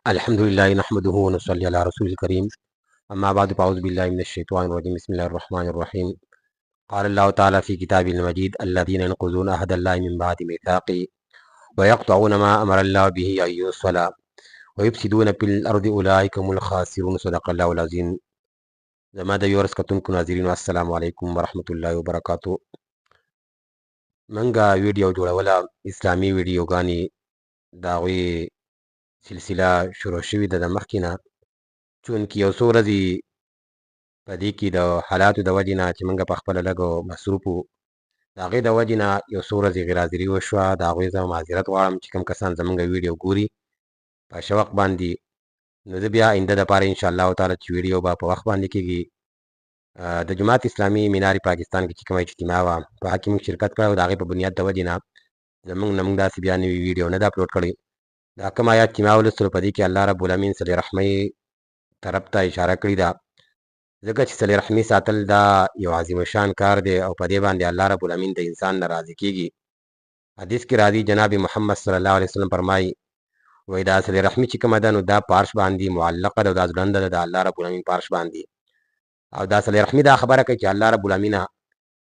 الحمد لله نحمده ونصلي على رسول الكريم. أما بعد فأعوذ بالله من الشيطان الرجيم. بسم الله الرحمن الرحيم. قال الله تعالى في كتابه المجيد: الذين ينقضون عهد الله من بعد ميثاقه ويقطعون ما أمر الله به أن يوصل ويفسدون في الأرض أولئك هم الخاسرون. صدق الله العظيم. زما د یورس کتونکو ناظرینو السلام علیکم ورحمت الله وبرکاتو. منګه ویډیو جوړوله اسلامي ویډیوګانې د هغوی سلسله شروع شوې ده د مخکې نه، چونکې یو څو ورځې په دې کې د حالاتو د وجې نه چې موږ په خپله لږ مصروف وو، د هغې د وجې نه یو څو ورځې غیرحاضري وشوه. د هغوی زه معذرت غواړم چې کوم کسان زموږ ویډیو ګوري په شوق باندې، نو زه بیا آینده دپاره انشاءالله تعالی چې ویډیو به په وخت باندې کېږي. د جماعت اسلامي مینار پاکستان کې چې کومه اجتماع وه په هغه کې موږ شرکت کړی و، د هغې په بنیاد د وجې نه زموږ نه موږ داسې بیا نوي ویډیو نه ده اپلوډ کړی. دا کوم آیات چې ما ولوستلو په دې کې الله رب العالمین صلې رحمۍ طرف ته اشاره کړې ده، ځکه چې صلې رحمي ساتل دا یو عظیم شان کار دی او په دې باندې الله رب العالمین د انسان نه راضي کېږي. حدیث کې راځي جناب محمد صلی الله علیه وسلم فرمایي وایي دا صلې رحمي چې کومه ده نو دا په عرش باندې معلقه ده او دا ځوړنده ده د الله رب العالمین په عرش باندې. او دا صلې رحمي دا خبره کوي چې الله رب العالمین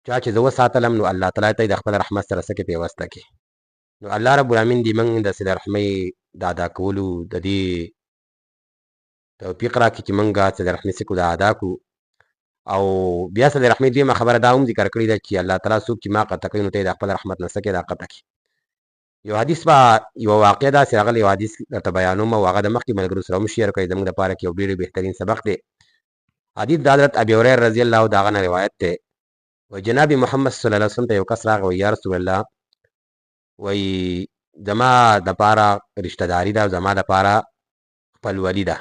چا چې زه وساتلم نو الله تعالی ته د خپل رحمت سره څه کې پیوسته کړي. نو الله رب العالمین دې موږ د صلې رحمۍ د ادا کولو د دې توفیق راکړي چې موږ صلې رحمي څه کړو، د ادا کړو. او بیا صلې رحمۍ دویمه خبره دا هم ذکر کړې ده چې الله تعالی څوک چې ما قطع کوي نو ته یې د خپل رحمت نه څه کوي، دا قطع کړي. یو حدیث به یوه واقعه داسې راغلی، یو حدیث درته بیانوم او هغه د مخکې ملګرو سره هم شیر کړئ، زموږ دپاره کې یو ډېر بهترین سبق دی. حدیث د حضرت ابي هريره رضی الله د هغه نه روایت دی. وایي جناب محمد صلی الله علیه وسلم ته یو کس راغی، وایي یا رسول الله، وایي زما دپاره رشته داري ده او زما دپاره خپلولي ده،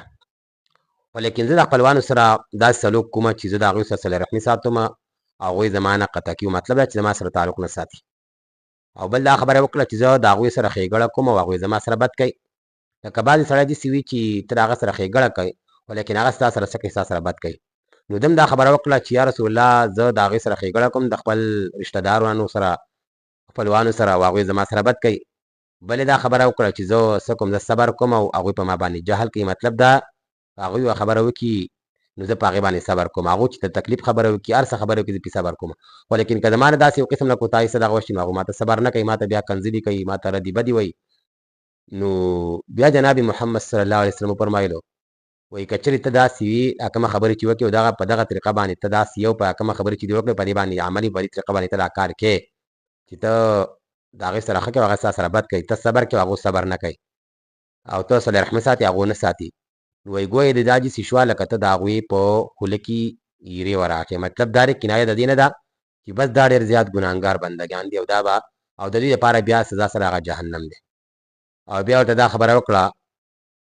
ولیکن زه د خپلوانو سره داسې سلوک کومه چې زه د هغوی سره صلې رحمي ساتم، هغوی زما نه قطع کي، مطلب دا چې زما سره تعلق نه ساتي. او بل دا خبره وکړه چې زه د هغوی سره ښېګړه کوم او هغوی زما سره بد کوي. لکه بعضې سړی داسې وي چې ته د هغه سره ښېګړه کوي ولیکن هغه ستا سره څه کوي، ستا سره بد کوي. نو ده هم دا خبره وکړه چې یا رسول الله زه د هغې سره ښېګړه کوم د خپل رشته دارانو سره خپلوانو سره او هغوی زما سره بد کوي. بل دا خبره وکړه چې زه څه کوم، زه صبر کوم او هغوی په ما باندې جهل کوي. مطلب دا هغوی یوه خبره وکړي نو زه په هغې باندې صبر کوم، هغوی چې د تکلیف خبره وکړي هر څه خبره وکړي زه پرې صبر کوم. ولیکن که زما نه داسې یو قسم نه کوتاهي څه دغه وشي نو هغوی ما ته صبر نه کوي، ما ته بیا کنځلي کوي، ما ته ردي بدي وایي. نو بیا جناب محمد صلی الله علیه وسلم وفرمایلو وایي که چېرې ته داسې وي کومه خبرې چې وکړې او دغه په دغه طریقه باندې ته داسې یو په کومه خبرې چې دې وکړې په دې باندې عملي په دې طریقه باندې ته دا کار کوې چې ته د هغې سره ښه کوې او هغه ستا سره بد کوي، ته صبر کوې او هغوی صبر نه کوي، او ته صلې رحمي ساتې هغوی نه ساتي. نو وایي ګویا د دا داسې شوه لکه ته د هغوی په خوله کې ایرې وراچوې. مطلب دا دی کنایه د دې نه ده چې بس دا ډېر زیات ګناهګار بندګان دي او دا به او د دې لپاره بیا سزا سره هغه جهنم دی. او بیا ورته دا خبره وکړه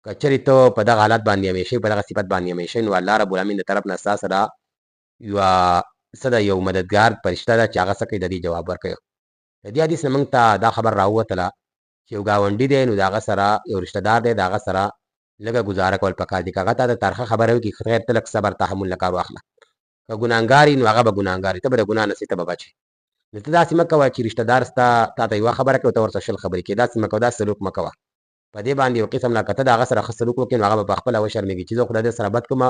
که چېرې ته په دغه حالت باندې همیشه په دغه صفت باندې همیشه نو الله رب العالمین د طرف نه ستا سره یوه څه ده یو مددګار فرشته ده چې هغه څه کوي د دې جواب ورکوي. د دې حدیث نه موږ ته دا خبر راووتله چې یو ګاونډي دی نو د هغه سره یو رشته دار دی، د هغه سره لږه ګزاره کول پکار دي. که هغه تا ته ترخه خبره وکړي خیر ته لږ صبر تحمل نه کار واخله. که ګناهګار وي نو هغه به ګناهګار وي، ته به د ګناه نه ته به بچ. نو ته داسې مه کوه چې رشته دار ستا تا ته یوه خبره کوي او ته ورسره 20 خبرې کوې. داسې مه کوه، داسې سلوک مه کوه. په دې باندې یو قسم نه که ته د هغه سره ښه سلوک وکړې نو هغه به په خپله وشرمېږي چې زه خو د دې سره بد کوم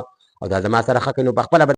او دا زما سره ښه کوي نو په خپله به